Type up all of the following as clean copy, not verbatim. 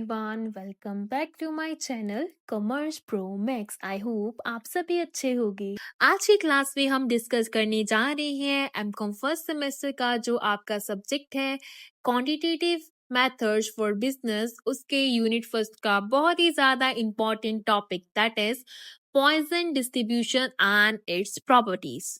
Everyone, welcome back to my channel commerce pro max. I hope आप सभी अच्छे होंगे। आज की क्लास में हम डिस्कस करने जा रहे हैं एमकॉम फर्स्ट सेमेस्टर का जो आपका सब्जेक्ट है क्वांटिटेटिव मेथड्स फॉर बिजनेस, उसके यूनिट फर्स्ट का बहुत ही ज्यादा important topic that is Poisson distribution and its properties.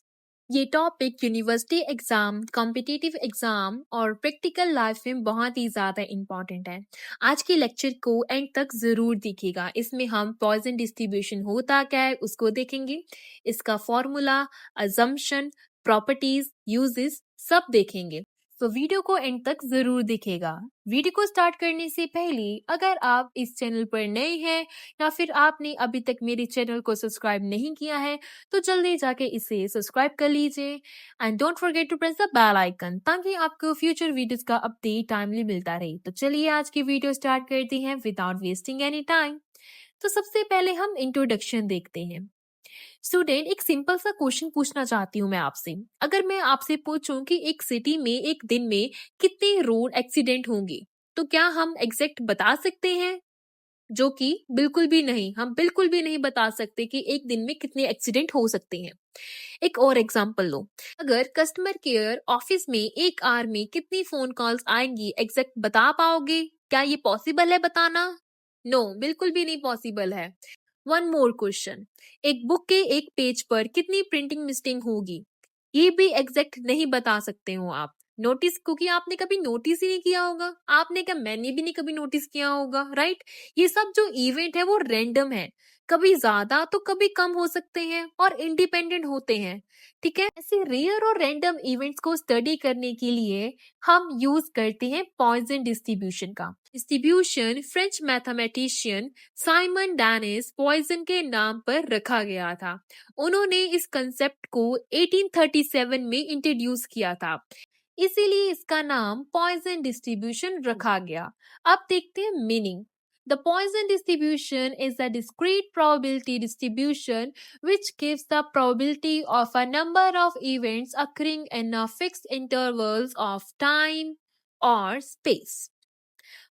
ये topic university exam, competitive exam और प्रैक्टिकल लाइफ में बहुत ही ज़्यादा इम्पॉर्टेंट है। आज के लेक्चर को एंड तक ज़रूर देखिएगा। इसमें हम पॉइजन डिस्ट्रीब्यूशन होता क्या है उसको देखेंगे, इसका फॉर्मूला, अजम्पशन, प्रॉपर्टीज, यूजेस सब देखेंगे। तो वीडियो को एंड तक जरूर देखेगा। वीडियो को स्टार्ट करने से पहले अगर आप इस चैनल पर नए हैं या फिर आपने अभी तक मेरे चैनल को सब्सक्राइब नहीं किया है तो जल्दी जाके इसे सब्सक्राइब कर लीजिए and don't forget to press the bell icon ताकि आपको फ्यूचर वीडियोस का अपडेट टाइमली मिलता रहे। तो चलिए आज की वीडियो स्टार्ट करते हैं विदाउट वेस्टिंग एनी टाइम। तो सबसे पहले हम इंट्रोडक्शन देखते हैं। स्टूडेंट, एक सिंपल सा क्वेश्चन पूछना चाहती हूँ मैं आपसे। अगर मैं आपसे पूछूं कि एक सिटी में एक दिन में कितने रोड एक्सीडेंट होंगे तो क्या हम एग्जैक्ट बता सकते हैं? जो कि बिल्कुल भी नहीं, हम बिल्कुल भी नहीं बता सकते कि एक दिन में कितने एक्सीडेंट हो सकते हैं। एक और एग्जांपल लो, अगर कस्टमर केयर ऑफिस में एक आवर में कितनी फोन कॉल्स आएंगी एग्जैक्ट बता पाओगे? क्या ये पॉसिबल है बताना? नो, बिल्कुल भी नहीं पॉसिबल है। वन मोर क्वेश्चन, एक बुक के एक पेज पर कितनी प्रिंटिंग मिस्टेक होगी? ये भी एग्जैक्ट नहीं बता सकते हो आप। नोटिस, क्योंकि आपने कभी नोटिस ही नहीं किया होगा, आपने क्या, मैंने भी नहीं कभी नोटिस किया होगा, राइट। ये सब जो इवेंट है वो रैंडम है, कभी ज्यादा तो कभी कम हो सकते हैं और इंडिपेंडेंट होते हैं। ठीक है, ऐसे रेयर और रैंडम इवेंट्स को स्टडी करने के लिए हम यूज करते हैं पॉइजन डिस्ट्रीब्यूशन का। Distribution French mathematician Simon Denis Poisson के नाम पर रखा गया था। उन्होंने इस कंसेप्ट को 1837 में इंट्रोड्यूस किया था, इसीलिए इसका नाम पॉइजन डिस्ट्रीब्यूशन रखा गया। अब देखते हैं meaning. The Poisson distribution is a discrete probability distribution which gives the probability of a number of events occurring in a fixed intervals of time or space.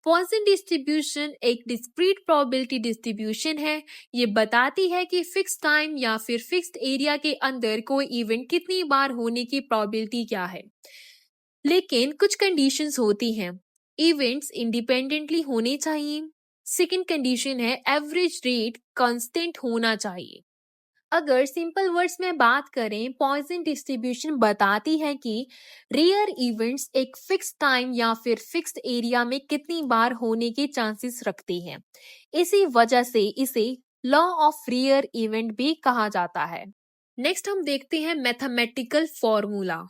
Poisson distribution एक discrete probability distribution है। ये बताती है कि fix time या फिर fixed area के अंदर कोई इवेंट कितनी बार होने की प्रोबेबिलिटी क्या है। लेकिन कुछ कंडीशंस होती हैं। इवेंट्स इंडिपेंडेंटली होने चाहिए। सेकंड कंडीशन है एवरेज रेट कांस्टेंट होना चाहिए। अगर सिंपल वर्ड्स में बात करें, पॉइजन डिस्ट्रीब्यूशन बताती है कि रेयर इवेंट्स एक फिक्स टाइम या फिर फिक्स्ड एरिया में कितनी बार होने के चांसेस रखते हैं। इसी वजह से इसे लॉ ऑफ रेयर इवेंट भी कहा जाता है। नेक्स्ट हम देखते हैं mathematical formula.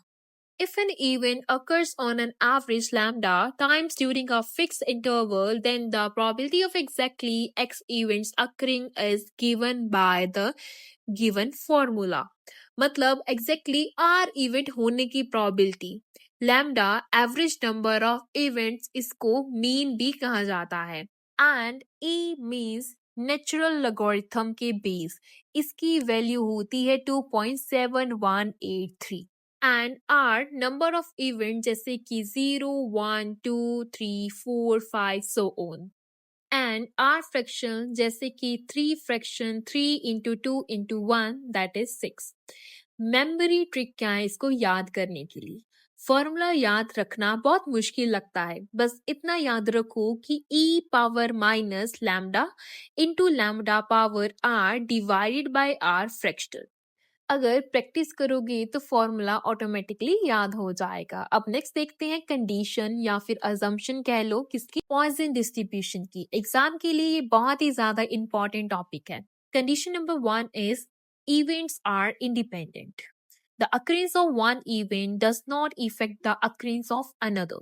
If an event occurs on an average lambda times during a fixed interval, then the probability of exactly x events occurring is given by the given formula। मतलब exactly r event होने की probability, lambda average number of events, इसको mean भी कहा जाता है, and e means natural logarithm के base, इसकी वैल्यू होती है 2.7183 and r number of event जैसे कि 0, 1, 2, 3, 4, 5 so on, and r fraction जैसे कि 3 fraction 3 into 2 into 1 that is 6। Memory trick क्या है इसको याद करने के लिए? फॉर्मूला याद रखना बहुत मुश्किल लगता है, बस इतना याद रखो कि e power minus lambda into lambda power r divided by r fraction. अगर प्रैक्टिस करोगे तो फॉर्मूला ऑटोमेटिकली याद हो जाएगा। अब नेक्स्ट देखते हैं कंडीशन या फिर अजम्पशन कह लो किसकी, पॉइजन डिस्ट्रीब्यूशन की। एग्जाम के लिए ये बहुत ही ज्यादा इंपॉर्टेंट टॉपिक है। Condition number 1 is events are independent. The occurrence of one event does not effect the occurrence of another.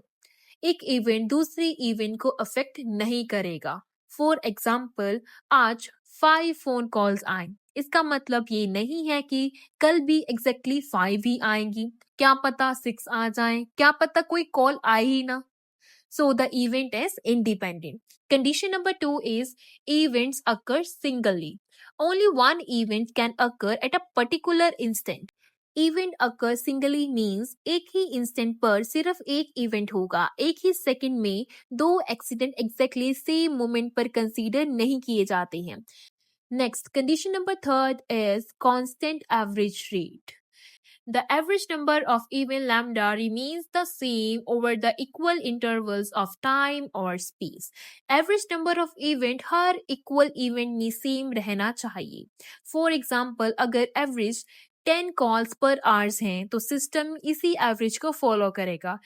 एक इवेंट दूसरे इवेंट को अफेक्ट नहीं करेगा। फॉर एग्जाम्पल, आज 5 फोन कॉल्स आए, इसका मतलब ये नहीं है कि कल भी एग्जैक्टली 5 ही आएंगी। क्या पता 6 आ जाए, क्या पता कोई कॉल आए ही ना। So the event is independent. Condition number 2 is events occur singly. Only one event can occur at a particular instant. Event occur singly means एक ही इंस्टेंट पर सिर्फ एक इवेंट होगा, एक ही सेकंड में दो एक्सीडेंट एग्जैक्टली सेम मोमेंट पर consider नहीं किए जाते हैं। Next condition number third is constant average rate. The average number of event lambda remains the same over the equal intervals of time or space. Average number of event her equal event में same रहना चाहिए। For example, अगर average 10 calls per hours हैं तो system इसी average को follow करेगा।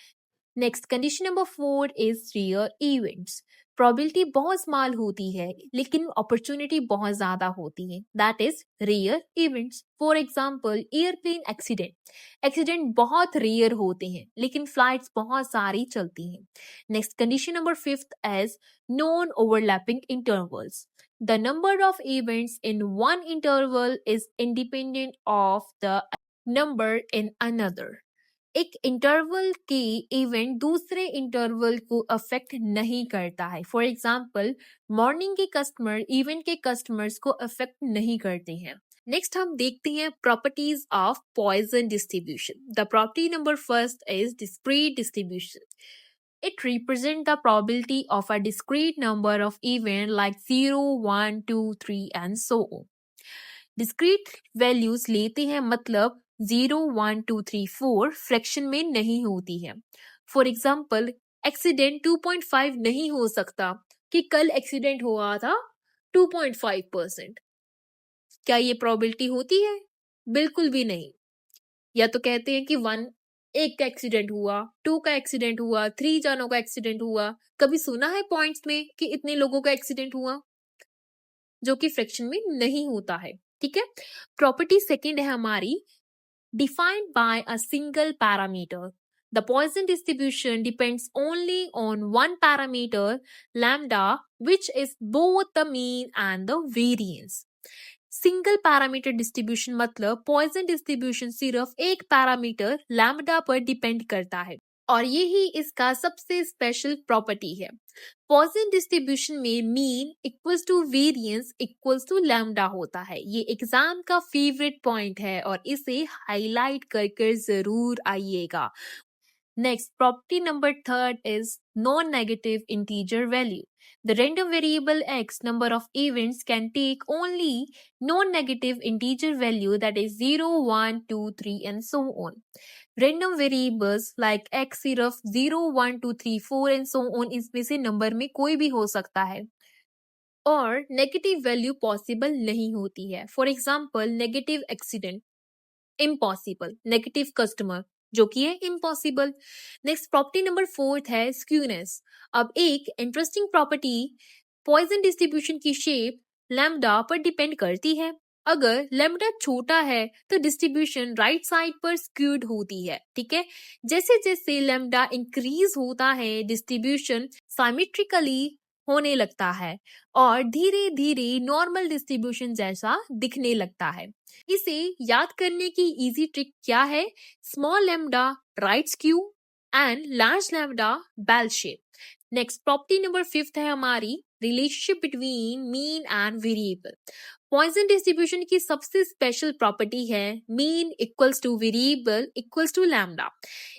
Next condition number 4 is rear events. Probability बहुत स्मॉल होती है लेकिन अपॉर्चुनिटी बहुत ज्यादा होती है, that is rear events. For example airplane accident बहुत रेयर होते हैं लेकिन फ्लाइट्स बहुत सारी चलती हैं। Next condition number 5 is non overlapping intervals. The number of events in one interval is independent of the number in another. एक interval के इवेंट दूसरे इंटरवल को अफेक्ट नहीं करता है। फॉर एग्जाम्पल मॉर्निंग के कस्टमर इवेंट के कस्टमर्स को अफेक्ट नहीं करते हैं। नेक्स्ट हम देखते हैं properties of Poisson distribution. The property number first is discrete distribution. It represents the probability of a discrete number of events like 0, 1, 2, 3 and so on. Discrete values लेते हैं मतलब 0, 1, 2, 3, 4 फ्रैक्शन में नहीं होती है। फॉर एग्जाम्पल एक्सीडेंट 2.5 नहीं हो सकता कि कल एक्सीडेंट हुआ था 2.5%। क्या ये प्रोबेबिलिटी होती है? बिल्कुल भी नहीं। या तो कहते हैं कि 1 का एक्सीडेंट हुआ, 2 का एक्सीडेंट हुआ, 3 जानों का एक्सीडेंट हुआ। कभी सुना है पॉइंट्स में कि इतने लोगों का एक्सीडेंट हुआ? जो कि फ्रैक्शन में नहीं होता है। ठीक है। प्रॉपर्टी सेकेंड है हमारी defined by a single parameter. The Poisson distribution depends only on one parameter lambda which is both the mean and the variance. Single parameter distribution मतलब पॉइजन डिस्ट्रीब्यूशन सिर्फ एक पैरामीटर लैम्डा पर depend करता है और यही इसका सबसे स्पेशल प्रॉपर्टी है। पॉइजन डिस्ट्रीब्यूशन में mean equals to variance equals to lambda होता है। ये एग्जाम का फेवरेट पॉइंट है और इसे हाईलाइट कर जरूर आइएगा। Next, property number third is non-negative integer value. The random variable x number of events can take only non-negative integer value that is 0, 1, 2, 3 and so on. Random variables like x सिर्फ 0, 1, 2, 3, 4 and so on इसमें से number में कोई भी हो सकता है और नेगेटिव वैल्यू पॉसिबल नहीं होती है। For example negative accident impossible, negative customer जो कि है इम्पॉसिबल। नेक्स्ट प्रॉपर्टी नंबर 4 है स्क्यूनेस। अब एक इंटरेस्टिंग प्रॉपर्टी पॉइजन डिस्ट्रीब्यूशन की शेप लैम्डा पर डिपेंड करती है। अगर लैम्डा छोटा है तो डिस्ट्रीब्यूशन राइट साइड पर स्क्यूड होती है। ठीक है। जैसे जैसे लैम्डा इंक्रीज होता है डिस्ट्रीब्यूशन साइमेट्रिकली होने लगता है और धीरे धीरे नॉर्मल डिस्ट्रीब्यूशन जैसा दिखने लगता है। इसे याद करने की इजी ट्रिक क्या है? Small lambda right skew and large lambda bell shape. Next property number 5 है हमारी relationship between mean and variable. Poisson distribution की सबसे स्पेशल प्रॉपर्टी है mean equals to variable equals to lambda.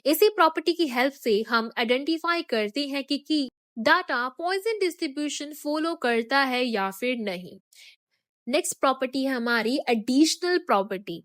इसी प्रॉपर्टी की help से हम आइडेंटिफाई करते हैं कि डाटा पॉइजन डिस्ट्रीब्यूशन फॉलो करता है या फिर नहीं। नेक्स्ट प्रॉपर्टी है हमारी एडिशनल प्रॉपर्टी।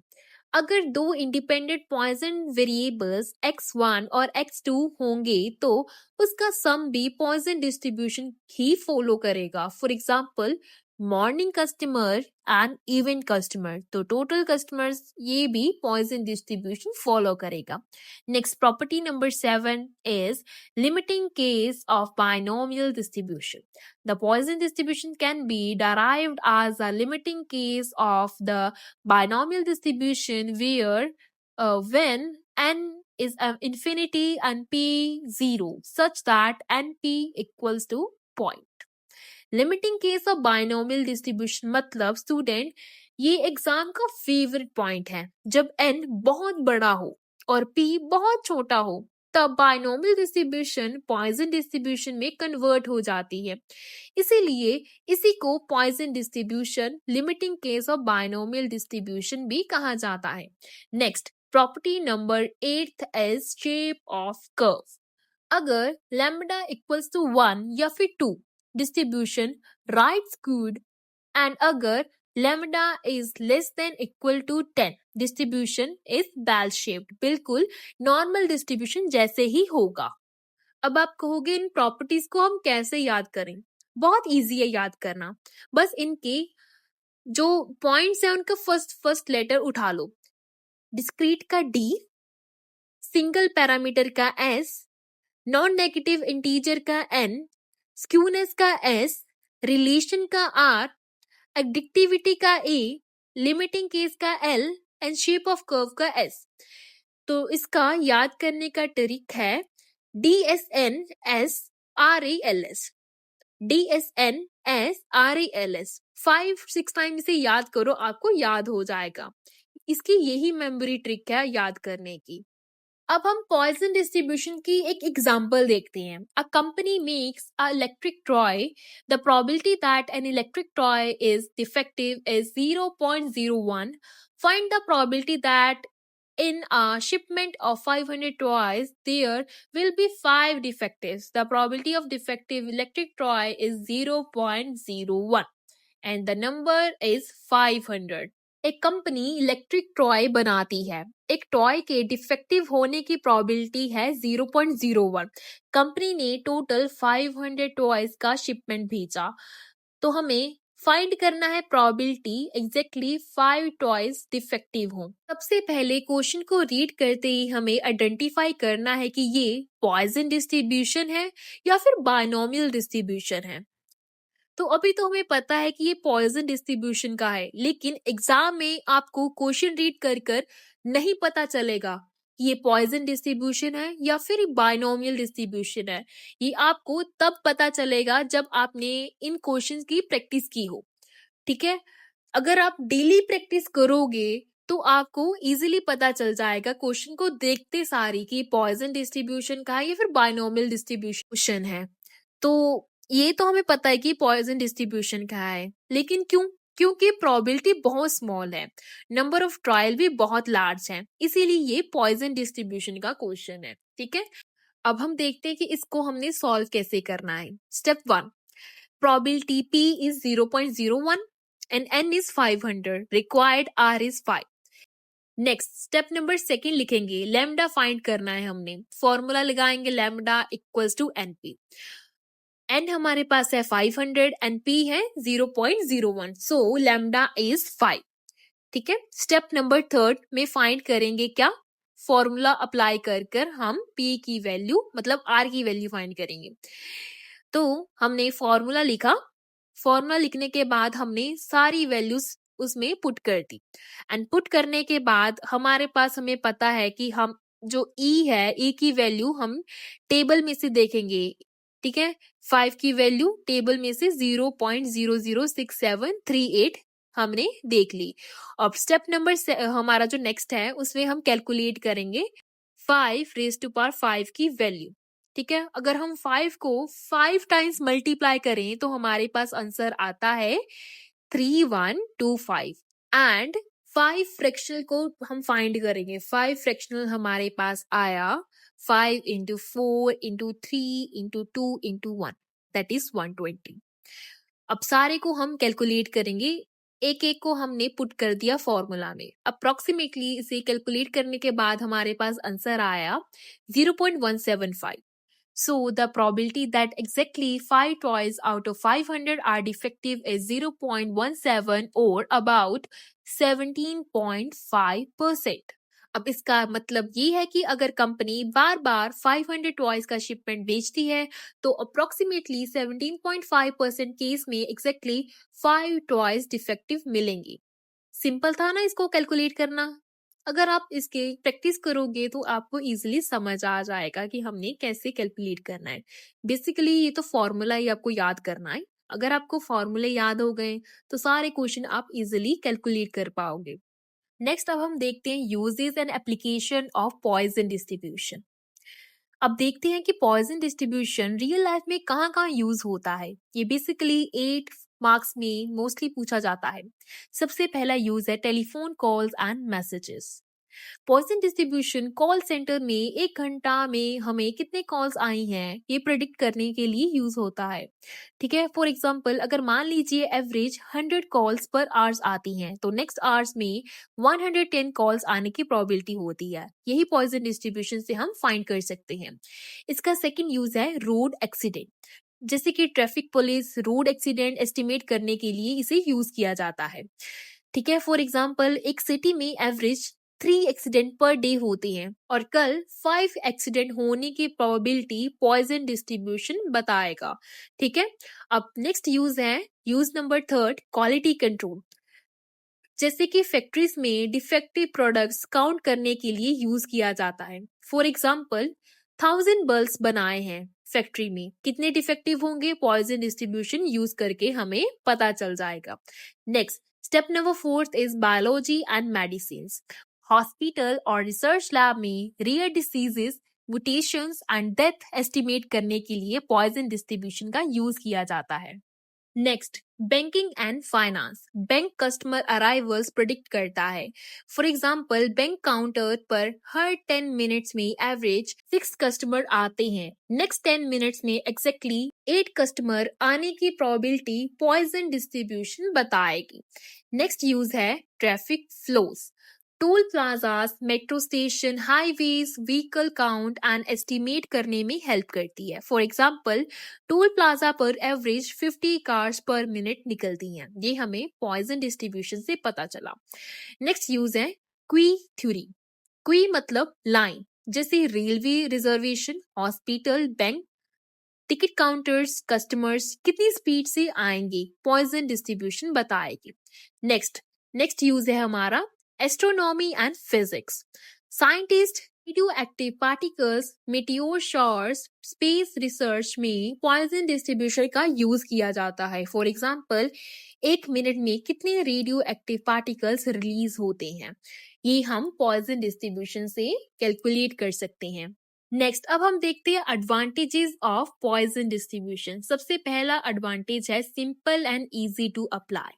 अगर दो इंडिपेंडेंट पॉइजन वेरिएबल्स x1 और x2 होंगे तो उसका सम भी पॉइजन डिस्ट्रीब्यूशन ही फॉलो करेगा। For example morning customer and event customer, तो टोटल कस्टमर्स ये भी पॉइजन डिस्ट्रीब्यूशन फॉलो करेगा। Next property number 7 is limiting case of binomial distribution. The Poisson distribution can be derived as a limiting case of the binomial distribution where when n is infinity and p 0 such that np equals to point. Limiting case of binomial distribution मतलब student ये exam का favourite point है। जब n बहुत बड़ा हो और p बहुत छोटा हो तब बाइनोमियल डिस्ट्रीब्यूशन पॉइजन डिस्ट्रीब्यूशन में कन्वर्ट हो जाती है। इसीलिए इसी को Poisson distribution limiting case of binomial distribution भी कहा जाता है। Next property number 8 is shape of curve. अगर लैम्बडा इक्वल्स टू 1 या फिर 2 डिस्ट्रीब्यूशन राइट स्क्यूड, एंड अगर lambda is less than equal to 10 distribution is bell shaped, बिल्कुल normal distribution जैसे ही होगा। अब आप कहोगे इन प्रॉपर्टीज को हम कैसे याद करें? बहुत इजी है याद करना, बस इनके जो पॉइंट्स है उनका फर्स्ट लेटर उठा लो। डिस्क्रीट का डी, सिंगल पैरामीटर का एस, नॉन नेगेटिव इंटीजर का एन, स्क्यूनेस का एस, रिलेशन का आर, एडिक्टिविटी का ए, लिमिटिंग केस का L and shape of curve का एस। तो इसका याद करने का ट्रिक है DSNS DSNS 5-6 टाइम इसे याद करो, आपको याद हो जाएगा। इसकी यही मेमोरी ट्रिक है याद करने की। अब हम पॉइजन डिस्ट्रीब्यूशन की एक एग्जांपल देखते हैं। A company makes a electric toy, the probability that an electric toy is defective is 0.01, find the probability that in a shipment of 500 toys there will be 5 defectives. The probability of defective electric toy is 0.01 and the number is 500. एक company electric toy बनाती है। एक toy के defective होने की probability है 0.01। Company ने total 500 toys का शिपमेंट भेजा, तो हमें फाइंड करना है प्रोबेबिलिटी एग्जैक्टली 5 टॉयज डिफेक्टिव हो। सबसे पहले क्वेश्चन को रीड करते ही हमें आइडेंटिफाई करना है कि ये पॉइजन डिस्ट्रीब्यूशन है या फिर बायनोमियल डिस्ट्रीब्यूशन है। तो अभी तो हमें पता है कि ये पॉइजन डिस्ट्रीब्यूशन का है, लेकिन एग्जाम में आपको क्वेश्चन रीड कर कर नहीं पता चलेगा कि ये पॉइजन डिस्ट्रीब्यूशन है या फिर बायनोमियल डिस्ट्रीब्यूशन है। ये आपको तब पता चलेगा जब आपने इन क्वेश्चंस की प्रैक्टिस की हो। ठीक है, अगर आप डेली प्रैक्टिस करोगे तो आपको इजीली पता चल जाएगा क्वेश्चन को देखते सारी कि पॉइजन डिस्ट्रीब्यूशन का है या फिर बायनोमियल डिस्ट्रीब्यूशन है। तो ये तो हमें पता है कि पॉइजन डिस्ट्रीब्यूशन का है, लेकिन क्यों? क्योंकि प्रोबेबिलिटी बहुत स्मॉल है, नंबर ऑफ ट्रायल भी बहुत लार्ज है, इसीलिए ये पॉइजन डिस्ट्रीब्यूशन का क्वेश्चन है। ठीक है, अब हम देखते हैं कि इसको हमने सॉल्व कैसे करना है। Step 1, probability P is 0.01 and N is 500, required R is 5। Next step number 2 लिखेंगे, लैम्डा फाइंड करना है हमने। फॉर्मूला लगाएंगे lambda equals to NP। N हमारे पास है 500 एंड P है 0.01, सो लैम्डा इज 5। ठीक है, स्टेप नंबर 3 में फाइंड करेंगे क्या? फॉर्मूला अप्लाई कर कर हम P की वैल्यू मतलब R की वैल्यू फाइंड करेंगे। तो हमने फॉर्मूला लिखा, फॉर्मूला लिखने के बाद हमने सारी वैल्यूज उसमें पुट कर दी, एंड पुट करने के बाद हमारे पास हमें पता है कि हम जो E है, E की वैल्यू हम टेबल में से देखेंगे। ठीक है, 5 की वैल्यू टेबल में से 0.006738 हमने देख ली। अब स्टेप नंबर हमारा जो नेक्स्ट है उसमें हम कैलकुलेट करेंगे 5 रेज़ टू पावर 5 की वैल्यू। ठीक है, अगर हम 5 को 5 टाइम्स मल्टीप्लाई करें तो हमारे पास आंसर आता है 3125 एंड 5 फ्रैक्शनल को हम फाइंड करेंगे। 5 फ्रैक्शनल हमारे पास आया 5 into 4 into 3 into 2 into 1, that is 120। अब सारे को हम कैलकुलेट करेंगे, एक एक को हमने पुट कर दिया फॉर्मूला में। अप्रोक्सीमेटली इसे कैलकुलेट करने के बाद हमारे पास आंसर आया 0.175। So the probability that exactly 5 toys out of 500 are defective is 0.17 or about 17.5%। अब इसका मतलब ये है कि अगर कंपनी बार बार 500 टॉयज का शिपमेंट बेचती है तो अप्रोक्सीमेटली 17.5% केस में एग्जैक्टली 5 टॉयज डिफेक्टिव मिलेंगी। सिंपल था ना इसको कैलकुलेट करना? अगर आप इसके प्रैक्टिस करोगे तो आपको इजीली समझ आ जाएगा कि हमने कैसे कैलकुलेट करना है। बेसिकली ये तो फॉर्मूला ही आपको याद करना है। अगर आपको फॉर्मूले याद हो गए तो सारे क्वेश्चन आप इजीली कैलकुलेट कर पाओगे। नेक्स्ट अब हम देखते हैं uses and application of Poisson distribution. अब देखते हैं कि पॉइजन डिस्ट्रीब्यूशन रियल लाइफ में कहाँ कहाँ यूज होता है। ये बेसिकली 8 मार्क्स में मोस्टली पूछा जाता है। सबसे पहला यूज है telephone calls and messages. Poisson distribution call centre में 1 घंटा में हमें कितने कॉल्स आई हैं, ये प्रेडिक्ट करने के लिए यूज होता है। ठीक है, फॉर एग्जाम्पल अगर मान लीजिए एवरेज 100 कॉल्स पर आवर्स आती हैं, तो नेक्स्ट आवर्स में 110 कॉल्स आने की प्रोबेबिलिटी होती है। यही पॉइजन डिस्ट्रीब्यूशन से हम फाइंड कर सकते हैं। इसका सेकंड यूज है रोड एक्सीडेंट। जैसे कि traffic police road accident estimate करने के लिए इसे यूज किया जाता है। ठीक है, फॉर एग्जाम्पल एक सिटी में एवरेज 3 एक्सीडेंट पर डे होते हैं और कल 5 एक्सीडेंट होने की प्रोबेबिलिटी पॉइजन डिस्ट्रीब्यूशन बताएगा। ठीक है, अब नेक्स्ट यूज है use number third, quality control. जैसे कि फैक्ट्रीज में डिफेक्टिव प्रोडक्ट्स काउंट करने के लिए यूज किया जाता है। फॉर एग्जाम्पल 1000 बल्ब्स बनाए हैं फैक्ट्री में, कितने डिफेक्टिव होंगे पॉइजन डिस्ट्रीब्यूशन यूज करके हमें पता चल जाएगा। Next step number fourth is biology and medicine. Hospital और रिसर्च लैब में rare diseases, mutations and death estimate करने के लिए पॉइजन डिस्ट्रीब्यूशन का यूज किया जाता है। Next banking and finance. Bank customer arrivals predict करता है। फॉर एग्जाम्पल बैंक काउंटर पर हर 10 मिनट्स में एवरेज 6 कस्टमर आते हैं। नेक्स्ट 10 मिनट्स में एग्जैक्टली 8 कस्टमर आने की प्रोबेबिलिटी पॉइजन डिस्ट्रीब्यूशन बताएगी। नेक्स्ट यूज है traffic flows. Toll plazas, metro station, highways vehicle count and estimate करने में हेल्प करती है। फॉर एग्जाम्पल टोल प्लाजा पर एवरेज 50 कार्स पर मिनट निकलती हैं। ये हमें पॉइजन डिस्ट्रीब्यूशन से पता चला। नेक्स्ट यूज है क्वी थ्योरी। क्वी मतलब लाइन, जैसे railway reservation, hospital, bank, ticket counters, customers कितनी स्पीड से आएंगे पॉइजन डिस्ट्रीब्यूशन बताएगी। नेक्स्ट यूज है हमारा astronomy and physics. Scientist radio active particles, meteor shores, space research में पॉइजन डिस्ट्रीब्यूशन का यूज किया जाता है। फॉर एग्जाम्पल 1 मिनट में कितने रेडियो एक्टिव पार्टिकल्स रिलीज होते हैं, ये हम पॉइजन डिस्ट्रीब्यूशन से कैलकुलेट कर सकते हैं। नेक्स्ट अब हम देखते हैं एडवांटेजेस ऑफ पॉइजन डिस्ट्रीब्यूशन। सबसे पहला एडवांटेज है simple and easy to apply.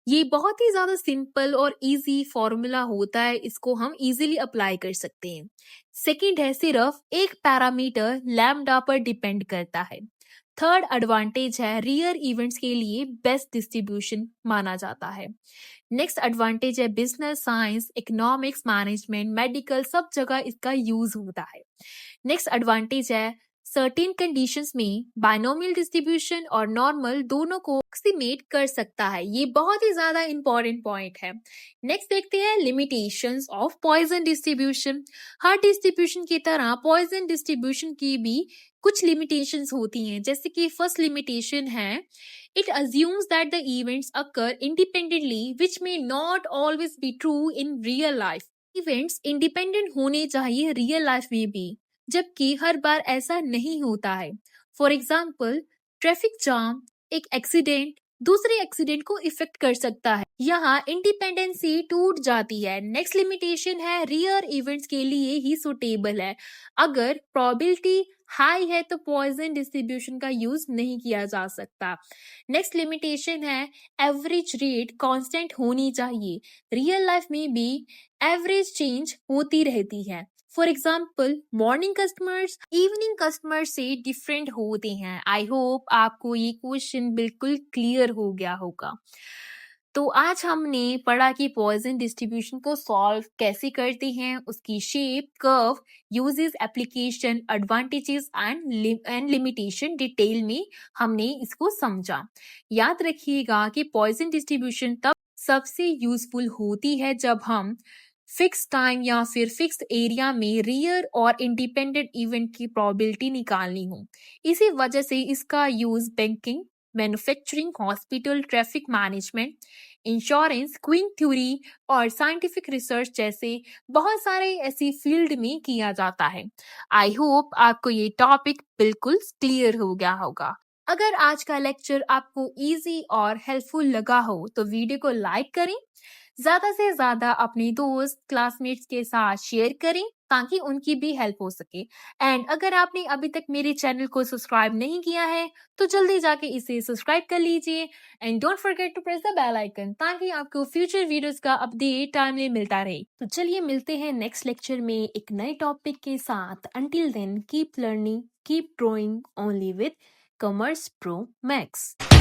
ये बहुत ही ज्यादा सिंपल और इजी फॉर्मूला होता है, इसको हम इजीली अप्लाई कर सकते हैं। सेकंड है सिर्फ एक पैरामीटर लैम्डा पर डिपेंड करता है। थर्ड एडवांटेज है रियर इवेंट्स के लिए बेस्ट डिस्ट्रीब्यूशन माना जाता है। नेक्स्ट एडवांटेज है business, science, economics, management, medical सब जगह इसका यूज होता है। नेक्स्ट एडवांटेज है सर्टेन कंडीशंस में बाइनोमियल डिस्ट्रीब्यूशन और नॉर्मल दोनों को एस्टिमेट कर सकता है। ये बहुत ही ज्यादा इंपॉर्टेंट पॉइंट है। नेक्स्ट देखते हैं limitations of Poisson distribution. Her distribution की तरह पॉइजन डिस्ट्रीब्यूशन की भी कुछ लिमिटेशंस होती हैं। जैसे कि फर्स्ट लिमिटेशन है it assumes that the events occur independently which may not always be true in real life। Events independent होने चाहिए रियल लाइफ में भी, जबकि हर बार ऐसा नहीं होता है। फॉर एग्जाम्पल ट्रैफिक जाम, एक एक्सीडेंट दूसरे एक्सीडेंट को इफेक्ट कर सकता है, यहाँ इंडिपेंडेंसी टूट जाती है। नेक्स्ट लिमिटेशन है रियर इवेंट्स के लिए ही सुटेबल है। अगर प्रोबेबिलिटी हाई है तो पॉइजन डिस्ट्रीब्यूशन का यूज नहीं किया जा सकता। नेक्स्ट लिमिटेशन है एवरेज रेट कांस्टेंट होनी चाहिए। रियल लाइफ में भी एवरेज चेंज होती रहती है। For example morning customers evening customer से डिफरेंट होते हैं। आई होप आपको ये क्वेश्चन बिल्कुल क्लियर हो गया होगा। तो आज हमने पढ़ा कि पॉइजन डिस्ट्रीब्यूशन को सॉल्व कैसे करते हैं, उसकी shape, curve, uses, application, advantages and limitation detail में हमने इसको समझा। याद रखिएगा कि पॉइजन डिस्ट्रीब्यूशन तब सबसे यूजफुल होती है जब हम फिक्स टाइम या फिर फिक्स एरिया में रियर और इंडिपेंडेंट इवेंट की प्रोबेबिलिटी निकालनी हो। इसी वजह से इसका use banking, manufacturing, hospital, traffic management, insurance, queen theory और साइंटिफिक रिसर्च जैसे बहुत सारे ऐसी फील्ड में किया जाता है। आई होप आपको ये टॉपिक बिल्कुल क्लियर हो गया होगा। अगर आज का लेक्चर आपको इजी और हेल्पफुल लगा हो तो वीडियो को लाइक करें, ज्यादा से ज्यादा अपने दोस्त क्लासमेट्स के साथ शेयर करें ताकि उनकी भी हेल्प हो सके। एंड अगर आपने अभी तक मेरे चैनल को सब्सक्राइब नहीं किया है तो जल्दी जाके इसे सब्सक्राइब कर लीजिए and don't forget to press the bell icon ताकि आपको फ्यूचर वीडियोस का अपडेट टाइमली मिलता रहे। तो चलिए मिलते हैं नेक्स्ट लेक्चर में एक नए टॉपिक के साथ। Until then keep learning, keep growing only with commerce pro max.